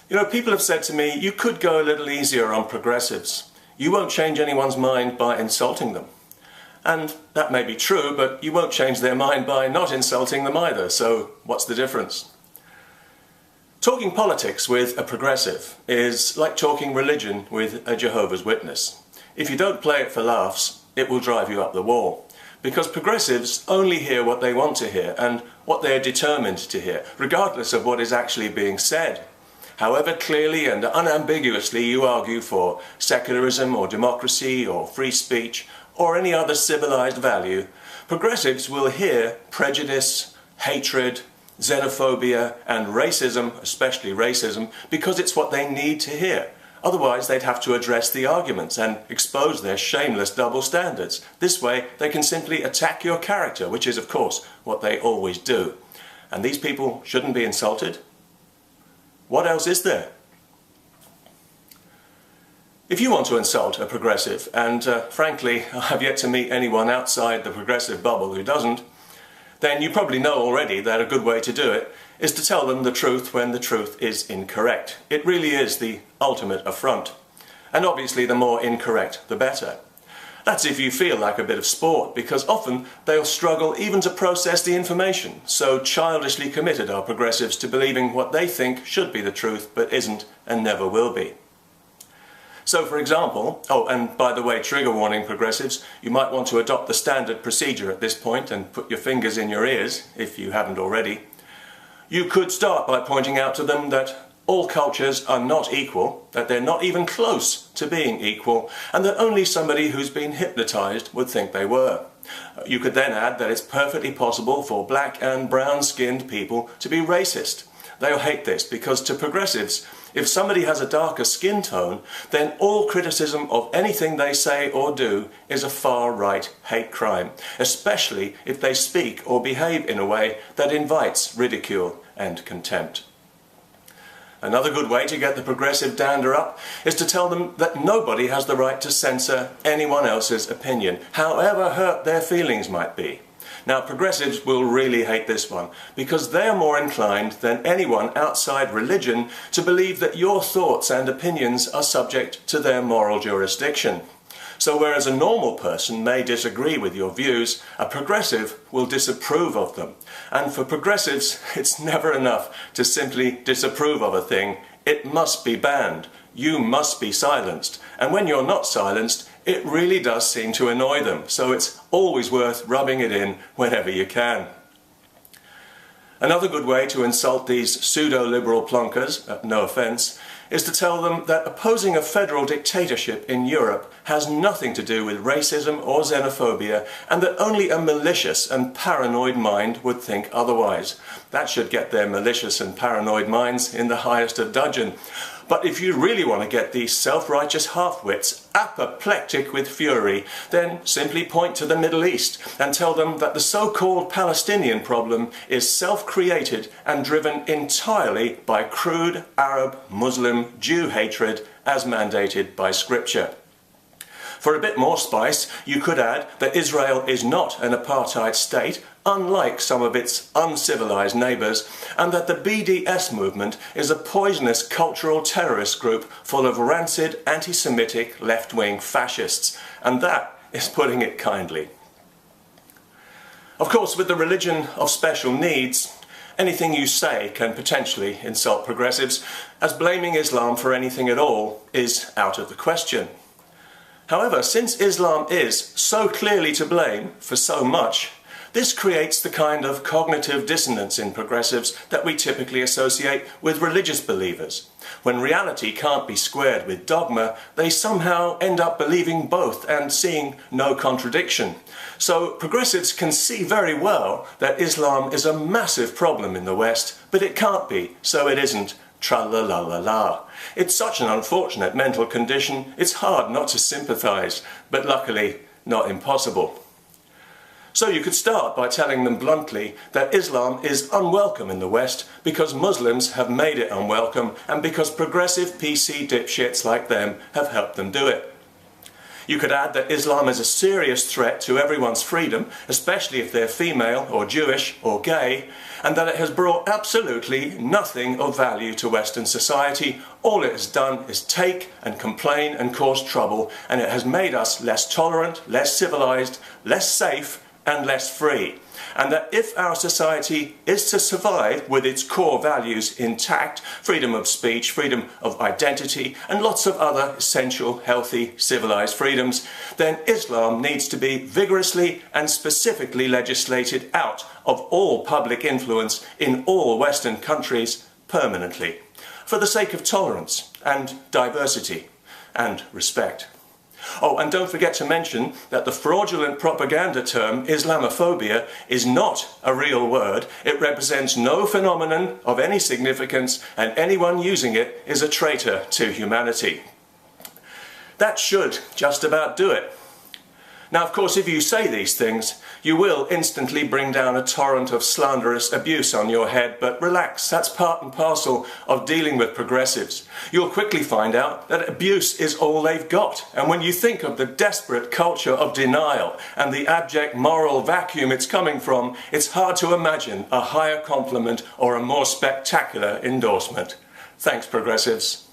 You know, people have said to me, you could go a little easier on progressives. You won't change anyone's mind by insulting them. And that may be true, but you won't change their mind by not insulting them either, so what's the difference? Talking politics with a progressive is like talking religion with a Jehovah's Witness. If you don't play it for laughs, it will drive you up the wall. Because progressives only hear what they want to hear and what they are determined to hear, regardless of what is actually being said. However clearly and unambiguously you argue for secularism or democracy or free speech or any other civilized value, progressives will hear prejudice, hatred, xenophobia and racism, especially racism, because it's what they need to hear. Otherwise they'd have to address the arguments and expose their shameless double standards. This way they can simply attack your character, which is of course what they always do. And these people shouldn't be insulted. What else is there? If you want to insult a progressive, and frankly I've yet to meet anyone outside the progressive bubble who doesn't, then you probably know already that a good way to do it is to tell them the truth when the truth is incorrect. It really is the ultimate affront. And obviously the more incorrect the better. That's if you feel like a bit of sport, because often they'll struggle even to process the information. So childishly committed are progressives to believing what they think should be the truth but isn't and never will be. So for example, oh, and by the way, trigger warning progressives, you might want to adopt the standard procedure at this point and put your fingers in your ears, if you haven't already. You could start by pointing out to them that all cultures are not equal, that they're not even close to being equal, and that only somebody who's been hypnotized would think they were. You could then add that it's perfectly possible for black and brown-skinned people to be racist. They'll hate this because to progressives, if somebody has a darker skin tone, then all criticism of anything they say or do is a far-right hate crime, especially if they speak or behave in a way that invites ridicule and contempt. Another good way to get the progressive dander up is to tell them that nobody has the right to censor anyone else's opinion, however hurt their feelings might be. Now, progressives will really hate this one, because they are more inclined than anyone outside religion to believe that your thoughts and opinions are subject to their moral jurisdiction. So whereas a normal person may disagree with your views, a progressive will disapprove of them. And for progressives, it's never enough to simply disapprove of a thing. It must be banned. You must be silenced. And when you're not silenced, it really does seem to annoy them. So it's always worth rubbing it in whenever you can. Another good way to insult these pseudo-liberal plunkers, no offence, is to tell them that opposing a federal dictatorship in Europe has nothing to do with racism or xenophobia, and that only a malicious and paranoid mind would think otherwise. That should get their malicious and paranoid minds in the highest of dudgeon. But if you really want to get these self-righteous half-wits apoplectic with fury, then simply point to the Middle East and tell them that the so-called Palestinian problem is self-created and driven entirely by crude Arab, Muslim, Jew hatred as mandated by Scripture. For a bit more spice, you could add that Israel is not an apartheid state, unlike some of its uncivilized neighbours, and that the BDS movement is a poisonous cultural terrorist group full of rancid, anti-Semitic, left-wing fascists. And that is putting it kindly. Of course, with the religion of special needs, anything you say can potentially insult progressives, as blaming Islam for anything at all is out of the question. However, since Islam is so clearly to blame for so much, this creates the kind of cognitive dissonance in progressives that we typically associate with religious believers. When reality can't be squared with dogma, they somehow end up believing both and seeing no contradiction. So progressives can see very well that Islam is a massive problem in the West, but it can't be, so it isn't. Tra-la-la-la-la. It's such an unfortunate mental condition, it's hard not to sympathise, but luckily not impossible. So you could start by telling them bluntly that Islam is unwelcome in the West because Muslims have made it unwelcome and because progressive PC dipshits like them have helped them do it. You could add that Islam is a serious threat to everyone's freedom, especially if they're female or Jewish or gay, and that it has brought absolutely nothing of value to Western society. All it has done is take and complain and cause trouble, and it has made us less tolerant, less civilized, less safe, and less free. And that if our society is to survive with its core values intact, freedom of speech, freedom of identity, and lots of other essential, healthy, civilized freedoms, then Islam needs to be vigorously and specifically legislated out of all public influence in all Western countries permanently, for the sake of tolerance and diversity and respect. Oh, and don't forget to mention that the fraudulent propaganda term Islamophobia is not a real word. It represents no phenomenon of any significance, and anyone using it is a traitor to humanity. That should just about do it. Now, of course, if you say these things, you will instantly bring down a torrent of slanderous abuse on your head, but relax, that's part and parcel of dealing with progressives. You'll quickly find out that abuse is all they've got, and when you think of the desperate culture of denial and the abject moral vacuum it's coming from, it's hard to imagine a higher compliment or a more spectacular endorsement. Thanks, progressives.